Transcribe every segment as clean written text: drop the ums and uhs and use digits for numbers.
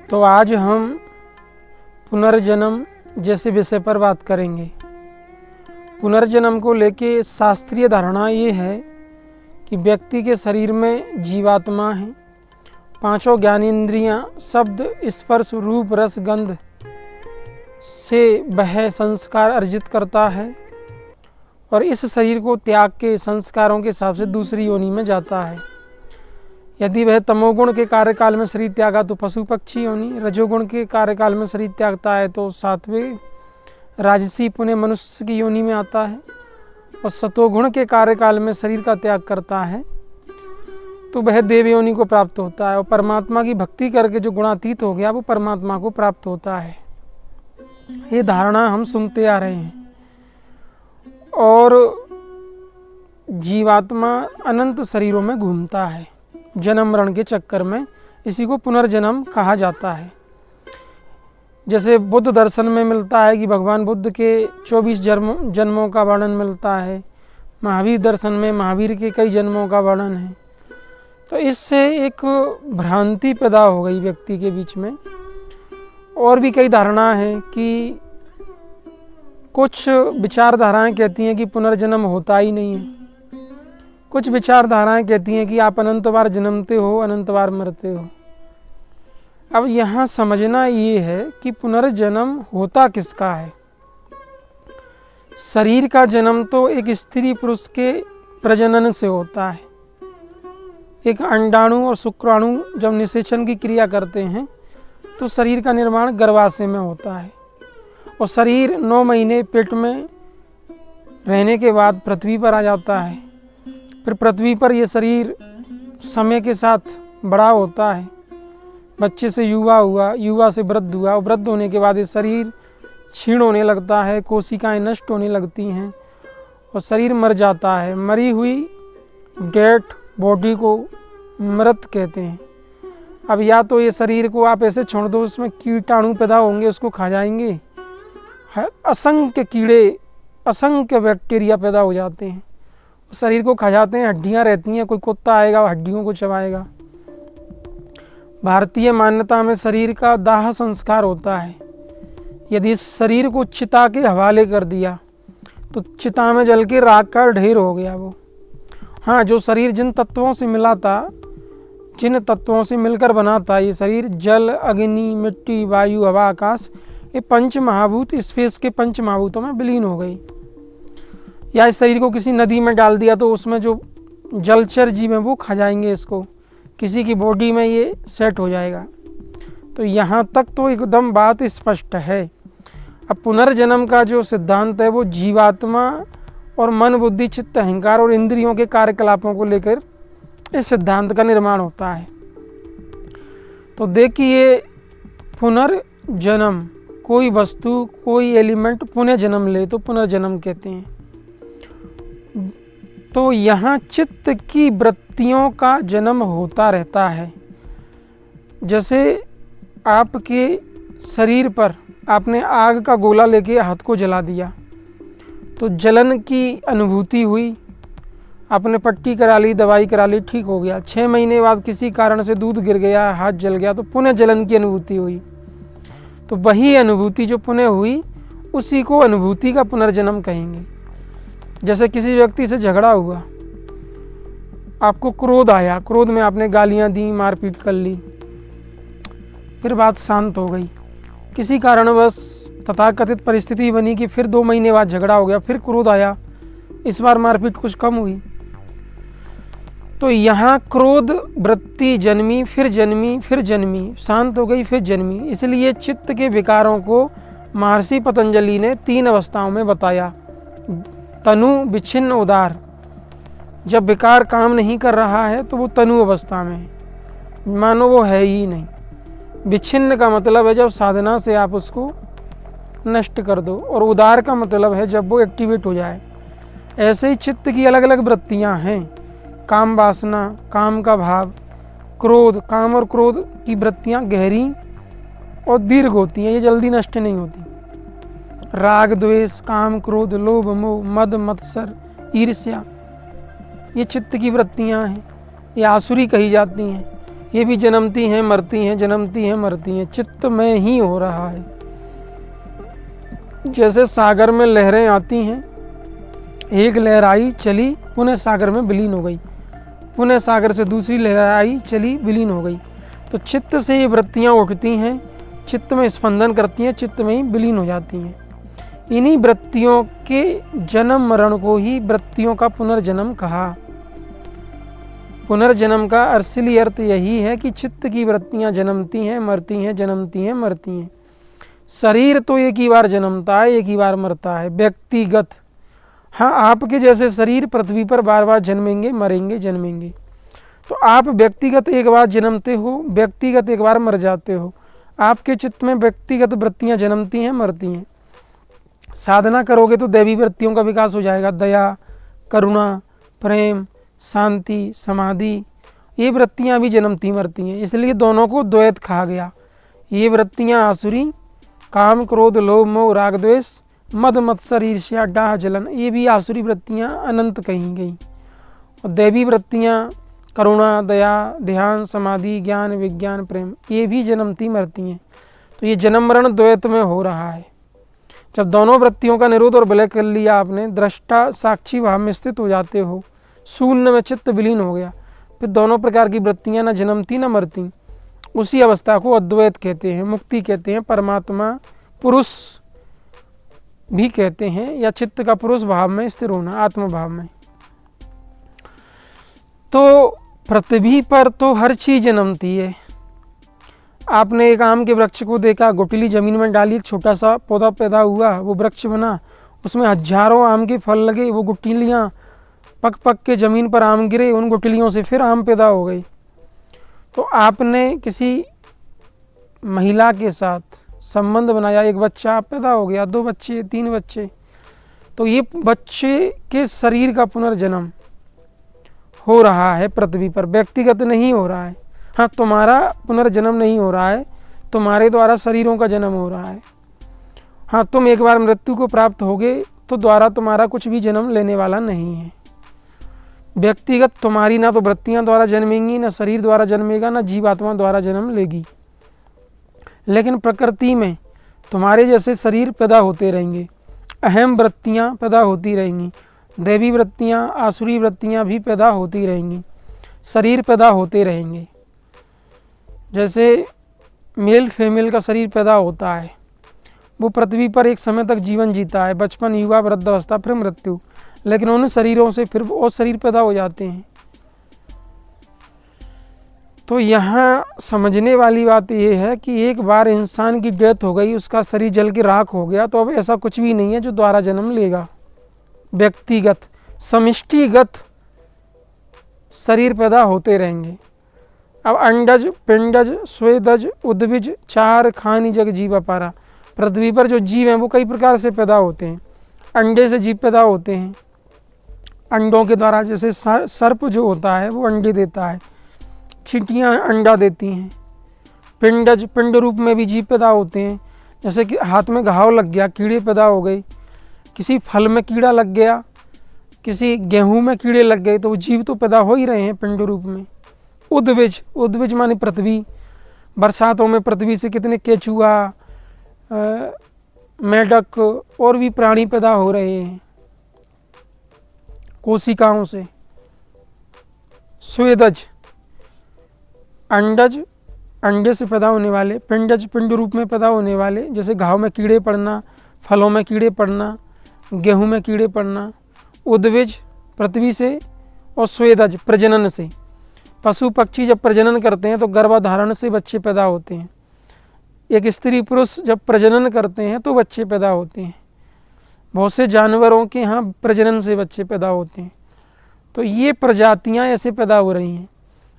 तो आज हम पुनर्जन्म जैसे विषय पर बात करेंगे। पुनर्जन्म को लेके शास्त्रीय धारणा ये है कि व्यक्ति के शरीर में जीवात्मा है, पांचों ज्ञानेंद्रियां शब्द स्पर्श रूप रस गंध से वह संस्कार अर्जित करता है और इस शरीर को त्याग के संस्कारों के हिसाब से दूसरी योनि में जाता है। यदि वह तमोगुण के कार्यकाल में शरीर त्यागा तो पशु पक्षी योनि, रजोगुण के कार्यकाल में शरीर त्यागता है तो सात्विक राजसी पुण्य मनुष्य की योनि में आता है, और सतोगुण के कार्यकाल में शरीर का त्याग करता है तो वह देव योनि को प्राप्त होता है, और परमात्मा की भक्ति करके जो गुणातीत हो गया वो परमात्मा को प्राप्त होता है। ये धारणा हम सुनते आ रहे हैं। और जीवात्मा अनंत शरीरों में घूमता है जन्म मरण के चक्कर में, इसी को पुनर्जन्म कहा जाता है। जैसे बुद्ध दर्शन में मिलता है कि भगवान बुद्ध के 24 जन्मों का वर्णन मिलता है, महावीर दर्शन में महावीर के कई जन्मों का वर्णन है। तो इससे एक भ्रांति पैदा हो गई व्यक्ति के बीच में। और भी कई धारणा है कि कुछ विचारधाराएं कहती हैं कि पुनर्जन्म होता ही नहीं है, कुछ विचारधाराएं कहती हैं कि आप अनंत बार जन्मते हो अनंत बार मरते हो। अब यहाँ समझना ये है कि पुनर्जन्म होता किसका है। शरीर का जन्म तो एक स्त्री पुरुष के प्रजनन से होता है। एक अंडाणु और शुक्राणु जब निषेचन की क्रिया करते हैं तो शरीर का निर्माण गर्भाशय में होता है, और शरीर 9 महीने पेट में रहने के बाद पृथ्वी पर आ जाता है। फिर पृथ्वी पर ये शरीर समय के साथ बड़ा होता है, बच्चे से युवा हुआ, युवा से वृद्ध हुआ, और वृद्ध होने के बाद ये शरीर क्षीण होने लगता है, कोशिकाएं नष्ट होने लगती हैं और शरीर मर जाता है। मरी हुई डेड बॉडी को मृत कहते हैं। अब या तो ये शरीर को आप ऐसे छोड़ दो, उसमें कीटाणु पैदा होंगे, उसको खा जाएंगे, असंख्य कीड़े असंख्य बैक्टीरिया पैदा हो जाते हैं, शरीर को खा जाते हैं, हड्डियां रहती हैं, कोई कुत्ता आएगा हड्डियों को चबाएगा। भारतीय मान्यता में शरीर का दाह संस्कार होता है। यदि इस शरीर को चिता के हवाले कर दिया तो चिता में जल के राख का ढेर हो गया वो। हाँ, जो शरीर जिन तत्वों से मिला था, जिन तत्वों से मिलकर बना था ये शरीर, जल अग्नि मिट्टी वायु हवा आकाश, ये पंच महाभूत स्पेस के पंच महाभूतों में विलीन हो गई। या इस शरीर को किसी नदी में डाल दिया तो उसमें जो जलचर जीव हैं वो खा जाएंगे इसको, किसी की बॉडी में ये सेट हो जाएगा। तो यहाँ तक तो एकदम बात स्पष्ट है। अब पुनर्जन्म का जो सिद्धांत है वो जीवात्मा और मन बुद्धि चित्त अहंकार और इंद्रियों के कार्यकलापों को लेकर इस सिद्धांत का निर्माण होता है। तो देखिए, पुनर्जन्म, कोई वस्तु कोई एलिमेंट पुनः जन्म ले तो पुनर्जन्म कहते हैं। तो यहाँ चित्त की वृत्तियों का जन्म होता रहता है। जैसे आपके शरीर पर आपने आग का गोला लेके हाथ को जला दिया तो जलन की अनुभूति हुई, आपने पट्टी करा ली, दवाई करा ली, ठीक हो गया। 6 महीने बाद किसी कारण से दूध गिर गया, हाथ जल गया तो पुनः जलन की अनुभूति हुई। तो वही अनुभूति जो पुनः हुई उसी को अनुभूति का पुनर्जन्म कहेंगे। जैसे किसी व्यक्ति से झगड़ा हुआ, आपको क्रोध आया, क्रोध में आपने गालियां दी, मारपीट कर ली, फिर बात शांत हो गई। किसी कारणवश तथाकथित परिस्थिति बनी कि फिर 2 महीने बाद झगड़ा हो गया, फिर क्रोध आया, इस बार मारपीट कुछ कम हुई। तो यहाँ क्रोध वृत्ति जन्मी, फिर जन्मी, फिर जन्मी, शांत हो गई, फिर जन्मी। इसलिए चित्त के विकारों को महर्षि पतंजलि ने 3 अवस्थाओं में बताया। तनु विच्छिन्न उदार, जब विकार काम नहीं कर रहा है तो वो तनु अवस्था में है, मानो वो है ही नहीं। विच्छिन्न का मतलब है जब साधना से आप उसको नष्ट कर दो, और उदार का मतलब है जब वो एक्टिवेट हो जाए। ऐसे ही चित्त की अलग अलग वृत्तियां हैं। काम वासना, काम का भाव, क्रोध, काम और क्रोध की वृत्तियां गहरी और दीर्घ होती हैं, ये जल्दी नष्ट नहीं होती। राग द्वेष काम क्रोध लोभ मोह मद मत्सर ईर्ष्या, ये चित्त की वृत्तियां हैं, ये आसुरी कही जाती हैं। ये भी जन्मती हैं मरती हैं, जन्मती हैं मरती हैं, चित्त में ही हो रहा है। जैसे सागर में लहरें आती हैं, एक लहर आई चली पुनः सागर में विलीन हो गई, पुनः सागर से दूसरी लहर आई चली विलीन हो गई। तो चित्त से ये वृत्तियाँ उठती हैं, चित्त में स्पंदन करती हैं, चित्त में ही विलीन हो जाती हैं। इन्हीं वृत्तियों के जन्म मरण को ही वृत्तियों का पुनर्जन्म कहा। पुनर्जन्म का असली अर्थ यही है कि चित्त की वृत्तियाँ जन्मती हैं मरती हैं, जन्मती हैं मरती हैं। शरीर तो एक ही बार जन्मता है, एक ही बार मरता है, व्यक्तिगत। हाँ, आपके जैसे शरीर पृथ्वी पर बार बार जन्मेंगे मरेंगे जन्मेंगे। तो आप व्यक्तिगत एक बार जन्मते हो, व्यक्तिगत एक बार मर जाते हो। आपके चित्त में व्यक्तिगत वृत्तियाँ जन्मती हैं मरती हैं। साधना करोगे तो दैवी वृत्तियों का विकास हो जाएगा, दया, करुणा, प्रेम, शांति, समाधि, ये वृत्तियाँ भी जन्मती मरती हैं। इसलिए दोनों को द्वैत कहा गया। ये वृत्तियाँ आसुरी, काम क्रोध लोभ मोह राग द्वेष मद मत्सर ईर्ष्या डाह जलन, ये भी आसुरी वृत्तियाँ अनंत कही गई। और दैवी वृत्तियाँ करुणा, दया, ध्यान, समाधि, ज्ञान, विज्ञान, प्रेम, ये भी जन्मती मरती हैं। तो ये जन्म मरण द्वैत में हो रहा है। जब दोनों वृत्तियों का निरोध और विलय कर लिया आपने, दृष्टा साक्षी भाव में स्थित हो जाते हो, शून्य में चित्त विलीन हो गया, फिर दोनों प्रकार की वृत्तियाँ न जन्मती न मरती। उसी अवस्था को अद्वैत कहते हैं, मुक्ति कहते हैं, परमात्मा पुरुष भी कहते हैं, या चित्त का पुरुष भाव में स्थिर होना, आत्म भाव में। तो पृथ्वी पर तो हर चीज़ जन्मती है। आपने एक आम के वृक्ष को देखा, गुठली जमीन में डाली, एक छोटा सा पौधा पैदा हुआ, वो वृक्ष बना, उसमें हजारों आम के फल लगे, वो गुठलियाँ पक पक के ज़मीन पर आम गिरे, उन गुठलियों से फिर आम पैदा हो गई। तो आपने किसी महिला के साथ संबंध बनाया, एक बच्चा पैदा हो गया, 2 बच्चे, 3 बच्चे, तो ये बच्चे के शरीर का पुनर्जन्म हो रहा है पृथ्वी पर, व्यक्तिगत नहीं हो रहा है। हाँ, तुम्हारा पुनर्जन्म नहीं हो रहा है, तुम्हारे द्वारा शरीरों का जन्म हो रहा है। हाँ, तुम एक बार मृत्यु को प्राप्त होगे तो द्वारा तुम्हारा कुछ भी जन्म लेने वाला नहीं है। व्यक्तिगत तुम्हारी ना तो वृत्तियाँ द्वारा जन्मेंगी, ना शरीर द्वारा जन्मेगा, ना जीवात्मा द्वारा जन्म लेगी। लेकिन प्रकृति में तुम्हारे जैसे शरीर पैदा होते रहेंगे, अहम वृत्तियाँ पैदा होती रहेंगी, दैवी वृत्तियाँ आसुरी वृत्तियाँ भी पैदा होती रहेंगी, शरीर पैदा होते रहेंगे। जैसे मेल फीमेल का शरीर पैदा होता है, वो पृथ्वी पर एक समय तक जीवन जीता है, बचपन, युवा, वृद्धावस्था, फिर मृत्यु, लेकिन उन शरीरों से फिर और शरीर पैदा हो जाते हैं। तो यहाँ समझने वाली बात यह है कि एक बार इंसान की डेथ हो गई, उसका शरीर जल के राख हो गया, तो अब ऐसा कुछ भी नहीं है जो दोबारा जन्म लेगा। व्यक्तिगत समष्टिगत शरीर पैदा होते रहेंगे। अब अंडज, पिंडज, स्वेदज, उद्भिज, चार खानी जग जीव अपारा, पृथ्वी पर जो जीव हैं वो कई प्रकार से पैदा होते हैं। अंडे से जीव पैदा होते हैं, अंडों के द्वारा, जैसे सर्प जो होता है वो अंडे देता है, चींटियाँ अंडा देती हैं। पिंडज, पिंड रूप में भी जीव पैदा होते हैं, जैसे कि हाथ में घाव लग गया, कीड़े पैदा हो गए, किसी फल में कीड़ा लग गया, किसी गेहूं में कीड़े लग गए, तो वो जीव तो पैदा हो ही रहे हैं पिंड रूप में। उद्भिज, उद्भिज माने पृथ्वी, बरसातों में पृथ्वी से कितने केचुआ, मेढक और भी प्राणी पैदा हो रहे हैं कोशिकाओं से। स्वेदज, अंडज, अंडे से पैदा होने वाले, पिंडज, पिंड रूप में पैदा होने वाले, जैसे घाव में कीड़े पड़ना, फलों में कीड़े पड़ना, गेहूं में कीड़े पड़ना। उद्भिज पृथ्वी से, और स्वेदज प्रजनन से। पशु पक्षी जब प्रजनन करते हैं तो गर्भाधारण से बच्चे पैदा होते हैं। एक स्त्री पुरुष जब प्रजनन करते हैं तो बच्चे पैदा होते हैं। बहुत से जानवरों के यहाँ प्रजनन से बच्चे पैदा होते हैं। तो ये प्रजातियाँ ऐसे पैदा हो रही हैं।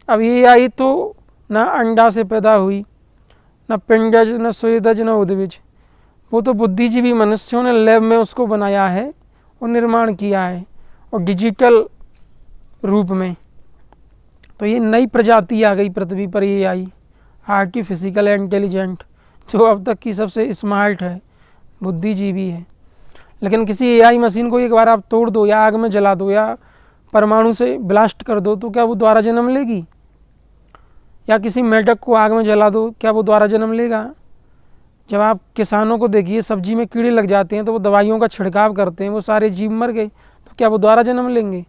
अब ये आई तो ना अंडा से पैदा हुई, ना पिंडज, ना स्वेदज, ना उद्भिज, वो तो बुद्धिजीवी मनुष्यों ने लैब में उसको बनाया है और निर्माण किया है, और डिजिटल रूप में। तो ये नई प्रजाति आ गई पृथ्वी पर, ये आई आर्टिफिशियल इंटेलिजेंट, जो अब तक की सबसे स्मार्ट है, बुद्धिजीवी है। लेकिन किसी एआई मशीन को एक बार आप तोड़ दो, या आग में जला दो, या परमाणु से ब्लास्ट कर दो, तो क्या वो दोबारा जन्म लेगी? या किसी मेंढक को आग में जला दो, क्या वो दोबारा जन्म लेगा? जब आप किसानों को देखिए, सब्जी में कीड़े लग जाते हैं तो वो दवाइयों का छिड़काव करते हैं, वो सारे जीव मर गए, तो क्या वो दोबारा जन्म लेंगे?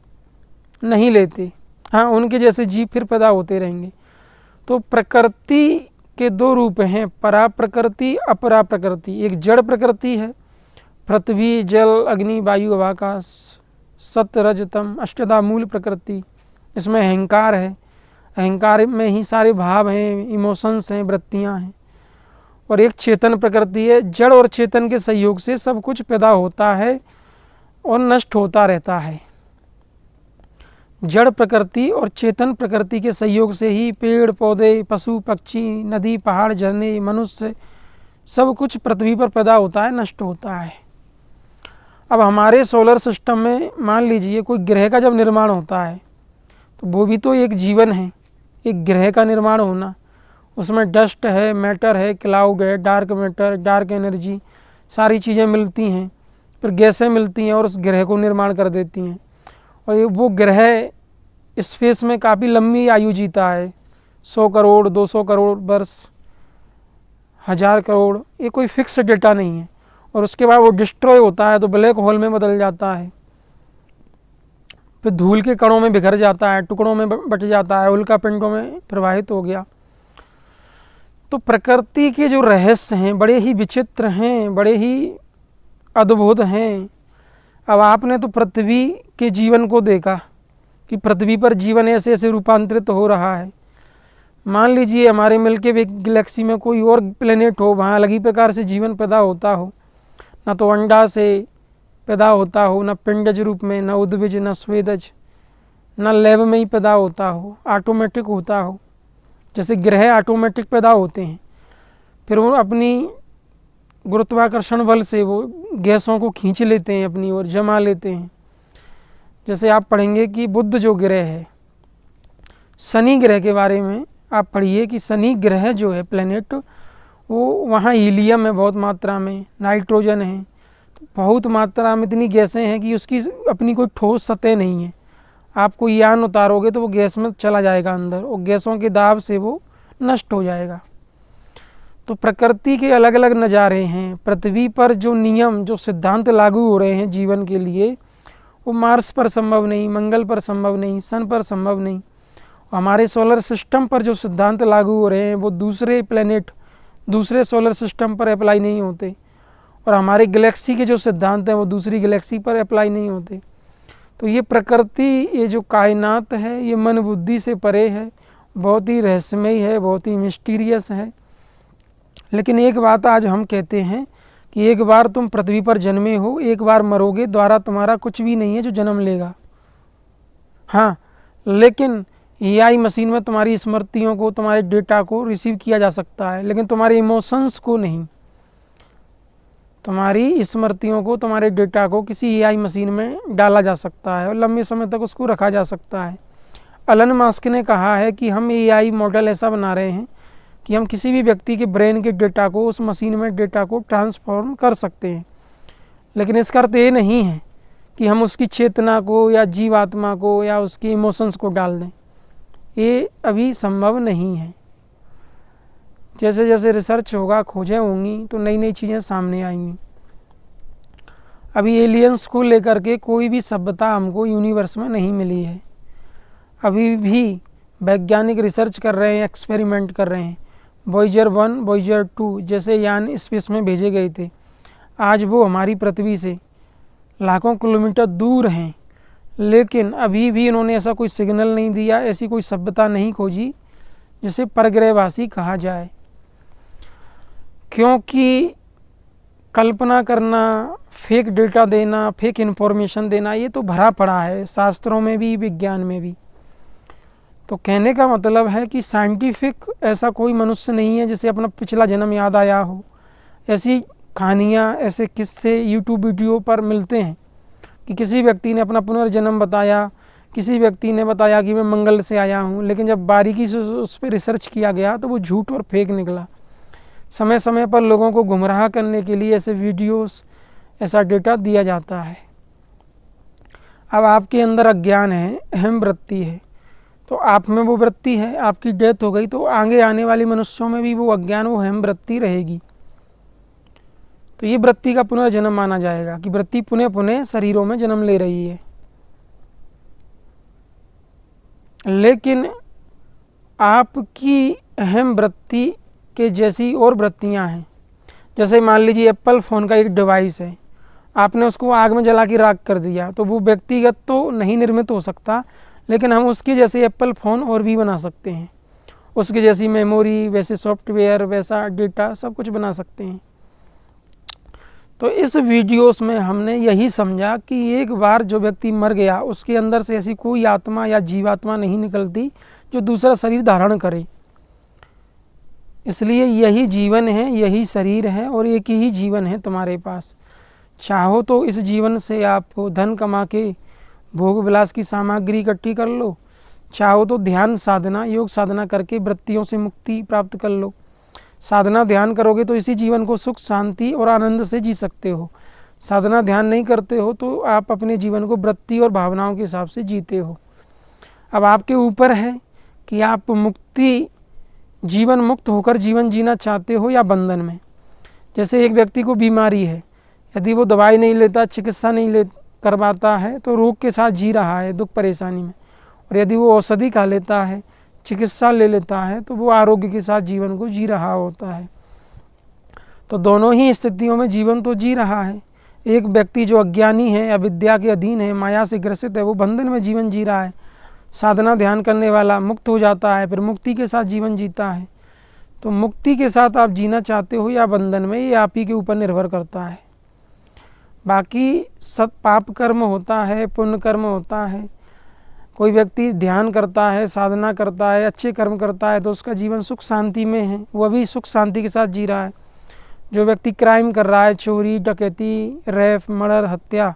नहीं लेते। हाँ, उनके जैसे जीव फिर पैदा होते रहेंगे। तो प्रकृति के दो रूप हैं, परा प्रकृति, अपरा प्रकृति। एक जड़ प्रकृति है, पृथ्वी, जल, अग्नि, वायु, आकाश, सत्य, रज, तम, अष्टधा मूल प्रकृति। इसमें अहंकार है, अहंकार में ही सारे भाव हैं, इमोशंस हैं, वृत्तियाँ हैं। और एक चेतन प्रकृति है, जड़ और चेतन के सहयोग से सब कुछ पैदा होता है और नष्ट होता रहता है। जड़ प्रकृति और चेतन प्रकृति के सहयोग से ही पेड़ पौधे, पशु पक्षी, नदी, पहाड़, झरने, मनुष्य, सब कुछ पृथ्वी पर पैदा होता है, नष्ट होता है। अब हमारे सोलर सिस्टम में मान लीजिए कोई ग्रह का जब निर्माण होता है तो वो भी तो एक जीवन है, एक ग्रह का निर्माण होना। उसमें डस्ट है, मैटर है, क्लाउड है, डार्क मैटर, डार्क एनर्जी, सारी चीज़ें मिलती हैं, फिर गैसें मिलती हैं और उस ग्रह को निर्माण कर देती हैं। और वो ग्रह स्पेस में काफ़ी लंबी आयु जीता है, 100 करोड़, 200 करोड़ वर्ष, 1000 करोड़, ये कोई फिक्स डेटा नहीं है। और उसके बाद वो डिस्ट्रॉय होता है तो ब्लैक होल में बदल जाता है, फिर धूल के कणों में बिखर जाता है, टुकड़ों में बट जाता है, उल्का पिंडों में प्रवाहित हो गया। तो प्रकृति के जो रहस्य हैं बड़े ही विचित्र हैं, बड़े ही अद्भुत हैं। अब आपने तो पृथ्वी के जीवन को देखा कि पृथ्वी पर जीवन ऐसे ऐसे रूपांतरित हो रहा है। मान लीजिए हमारे मिल्की वे गैलेक्सी में कोई और प्लेनेट हो, वहाँ अलग ही प्रकार से जीवन पैदा होता हो, ना तो अंडा से पैदा होता हो, ना पिंडज रूप में, ना उद्भिज, ना स्वेदज, ना लैब में ही पैदा होता हो, ऑटोमेटिक होता हो। जैसे ग्रह ऑटोमेटिक पैदा होते हैं, फिर वो अपनी गुरुत्वाकर्षण बल से वो गैसों को खींच लेते हैं अपनी ओर, जमा लेते हैं। जैसे आप पढ़ेंगे कि बुध जो ग्रह है, शनि ग्रह के बारे में आप पढ़िए कि शनि ग्रह जो है प्लैनेट, वो वहाँ हीलियम है बहुत मात्रा में, नाइट्रोजन है, तो बहुत मात्रा में इतनी गैसें हैं कि उसकी अपनी कोई ठोस सतह नहीं है। आप कोई यान उतारोगे तो वो गैस में चला जाएगा अंदर और गैसों के दाब से वो नष्ट हो जाएगा। तो प्रकृति के अलग अलग नज़ारे हैं। पृथ्वी पर जो नियम, जो सिद्धांत लागू हो रहे हैं जीवन के लिए, वो मार्स पर संभव नहीं, मंगल पर संभव नहीं, सन पर संभव नहीं। हमारे सोलर सिस्टम पर जो सिद्धांत लागू हो रहे हैं वो दूसरे प्लैनेट, दूसरे सोलर सिस्टम पर अप्लाई नहीं होते। और हमारे गैलेक्सी के जो सिद्धांत हैं वो दूसरी गैलेक्सी पर अप्लाई नहीं होते। तो ये प्रकृति, ये जो कायनात है, ये मन बुद्धि से परे है, बहुत ही रहस्यमयी है, बहुत ही मिस्टीरियस है। लेकिन एक बात आज हम कहते हैं कि एक बार तुम पृथ्वी पर जन्मे हो, एक बार मरोगे, द्वारा तुम्हारा कुछ भी नहीं है जो जन्म लेगा। हाँ, लेकिन एआई मशीन में तुम्हारी स्मृतियों को, तुम्हारे डेटा को रिसीव किया जा सकता है, लेकिन तुम्हारे इमोशंस को नहीं। तुम्हारी स्मृतियों को, तुम्हारे डेटा को किसी एआई मशीन में डाला जा सकता है और लंबे समय तक उसको रखा जा सकता है। एलन मस्क ने कहा है कि हम एआई मॉडल ऐसा बना रहे हैं कि हम किसी भी व्यक्ति के ब्रेन के डेटा को उस मशीन में डेटा को ट्रांसफॉर्म कर सकते हैं। लेकिन इसका अर्थ ये नहीं है कि हम उसकी चेतना को या जीवात्मा को या उसकी इमोशंस को डाल दें। ये अभी संभव नहीं है। जैसे जैसे रिसर्च होगा, खोजें होंगी, तो नई नई चीज़ें सामने आएंगी। अभी एलियंस को लेकर के कोई भी सभ्यता हमको यूनिवर्स में नहीं मिली है। अभी भी वैज्ञानिक रिसर्च कर रहे हैं, एक्सपेरिमेंट कर रहे हैं। वॉयेजर 1, वॉयेजर 2 जैसे यान स्पेस में भेजे गए थे, आज वो हमारी पृथ्वी से लाखों किलोमीटर दूर हैं, लेकिन अभी भी इन्होंने ऐसा कोई सिग्नल नहीं दिया, ऐसी कोई सभ्यता नहीं खोजी जिसे परग्रहवासी कहा जाए। क्योंकि कल्पना करना, फेक डेटा देना, फेक इन्फॉर्मेशन देना, ये तो भरा पड़ा है शास्त्रों में भी, विज्ञान में भी। तो कहने का मतलब है कि साइंटिफिक ऐसा कोई मनुष्य नहीं है जिसे अपना पिछला जन्म याद आया हो। ऐसी कहानियाँ, ऐसे किस्से यूट्यूब वीडियो पर मिलते हैं कि किसी व्यक्ति ने अपना पुनर्जन्म बताया, किसी व्यक्ति ने बताया कि मैं मंगल से आया हूँ, लेकिन जब बारीकी से उस पर रिसर्च किया गया तो वो झूठ और फेक निकला। समय समय पर लोगों को गुमराह करने के लिए ऐसे वीडियोस, ऐसा डेटा दिया जाता है। अब आपके अंदर अज्ञान है, अहम वृत्ति है, तो आप में वो वृत्ति है, आपकी डेथ हो गई तो आगे आने वाले मनुष्यों में भी वो अज्ञान, वो अहम वृत्ति रहेगी। तो ये वृत्ति का पुनर्जन्म माना जाएगा कि वृत्ति पुनः पुनः शरीरों में जन्म ले रही है। लेकिन आपकी अहम वृत्ति के जैसी और वृत्तियां हैं। जैसे मान लीजिए एप्पल फ़ोन का एक डिवाइस है, आपने उसको आग में जला के राख कर दिया, तो वो व्यक्तिगत तो नहीं निर्मित हो सकता, लेकिन हम उसके जैसे एप्पल फ़ोन और भी बना सकते हैं। उसके जैसी मेमोरी, वैसे सॉफ्टवेयर, वैसा डेटा, सब कुछ बना सकते हैं। तो इस वीडियोस में हमने यही समझा कि एक बार जो व्यक्ति मर गया उसके अंदर से ऐसी कोई आत्मा या जीवात्मा नहीं निकलती जो दूसरा शरीर धारण करे। इसलिए यही जीवन है, यही शरीर है और एक ही जीवन है तुम्हारे पास। चाहो तो इस जीवन से आप धन कमा के भोग विलास की सामग्री इकट्ठी कर लो, चाहो तो ध्यान साधना, योग साधना करके वृत्तियों से मुक्ति प्राप्त कर लो। साधना ध्यान करोगे तो इसी जीवन को सुख, शांति और आनंद से जी सकते हो। साधना ध्यान नहीं करते हो तो आप अपने जीवन को वृत्ति और भावनाओं के हिसाब से जीते हो। अब आपके ऊपर है कि आप मुक्ति, जीवन मुक्त होकर जीवन जीना चाहते हो या बंधन में। जैसे एक व्यक्ति को बीमारी है, यदि वो दवाई नहीं लेता, चिकित्सा नहीं करवाता है तो रोग के साथ जी रहा है, दुख परेशानी में। और यदि वो औषधि खा लेता है, चिकित्सा ले लेता है, तो वो आरोग्य के साथ जीवन को जी रहा होता है। तो दोनों ही स्थितियों में जीवन तो जी रहा है। एक व्यक्ति जो अज्ञानी है, अविद्या के अधीन है, माया से ग्रसित है, वो बंधन में जीवन जी रहा है। साधना ध्यान करने वाला मुक्त हो जाता है, फिर मुक्ति के साथ जीवन जीता है। तो मुक्ति के साथ आप जीना चाहते हो या बंधन में, ये आप ही के ऊपर निर्भर करता है। बाकी सत पाप कर्म होता है, पुण्य कर्म होता है। कोई व्यक्ति ध्यान करता है, साधना करता है, अच्छे कर्म करता है तो उसका जीवन सुख शांति में है, वह भी सुख शांति के साथ जी रहा है। जो व्यक्ति क्राइम कर रहा है, चोरी, डकैती, रेप, मर्डर, हत्या,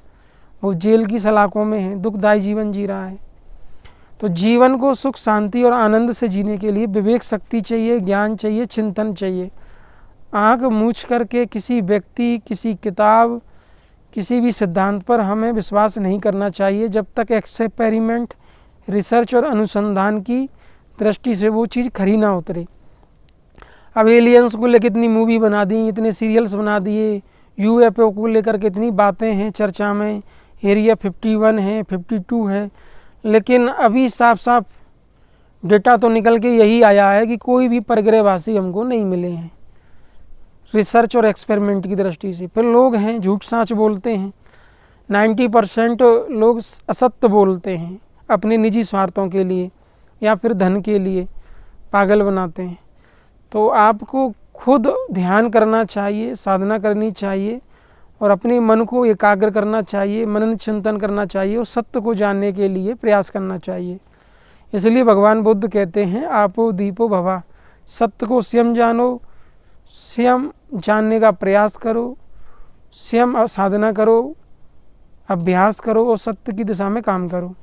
वो जेल की सलाखों में है, दुखदायी जीवन जी रहा है। तो जीवन को सुख शांति और आनंद से जीने के लिए विवेक शक्ति चाहिए, ज्ञान चाहिए, चिंतन चाहिए। आँख मूछ करके किसी व्यक्ति, किसी किताब, किसी भी सिद्धांत पर हमें विश्वास नहीं करना चाहिए जब तक एक्सपेरिमेंट, रिसर्च और अनुसंधान की दृष्टि से वो चीज़ खरी ना उतरे। अब एलियंस को लेकर इतनी मूवी बना दी, इतने सीरियल्स बना दिए, यूएफओ को लेकर के इतनी बातें हैं चर्चा में, एरिया 51 है, 52 है, लेकिन अभी साफ साफ डेटा तो निकल के यही आया है कि कोई भी परग्रहवासी हमको नहीं मिले हैं, रिसर्च और एक्सपेरिमेंट की दृष्टि से। फिर लोग हैं झूठ साँच बोलते हैं, 90% लोग असत्य बोलते हैं अपने निजी स्वार्थों के लिए या फिर धन के लिए, पागल बनाते हैं। तो आपको खुद ध्यान करना चाहिए, साधना करनी चाहिए और अपने मन को एकाग्र करना चाहिए, मनन चिंतन करना चाहिए और सत्य को जानने के लिए प्रयास करना चाहिए। इसलिए भगवान बुद्ध कहते हैं आपो दीपो भवा, सत्य को स्वयं जानो, स्वयं जानने का प्रयास करो, स्वयं साधना करो, अभ्यास करो और सत्य की दिशा में काम करो।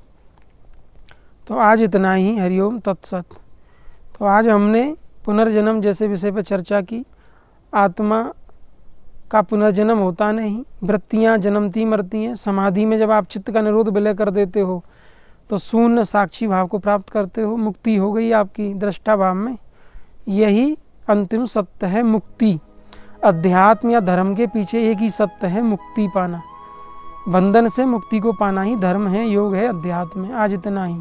तो आज इतना ही। हरिओम तत्सत। तो आज हमने पुनर्जन्म जैसे विषय पर चर्चा की। आत्मा का पुनर्जन्म होता नहीं, वृत्तियाँ जन्मती मरती हैं। समाधि में जब आप चित्त का निरोध विलय कर देते हो तो शून्य साक्षी भाव को प्राप्त करते हो, मुक्ति हो गई आपकी दृष्टा भाव में। यही अंतिम सत्य है, मुक्ति। अध्यात्म या धर्म के पीछे एक ही सत्य है, मुक्ति पाना। बंधन से मुक्ति को पाना ही धर्म है, योग है, अध्यात्म है। आज इतना ही।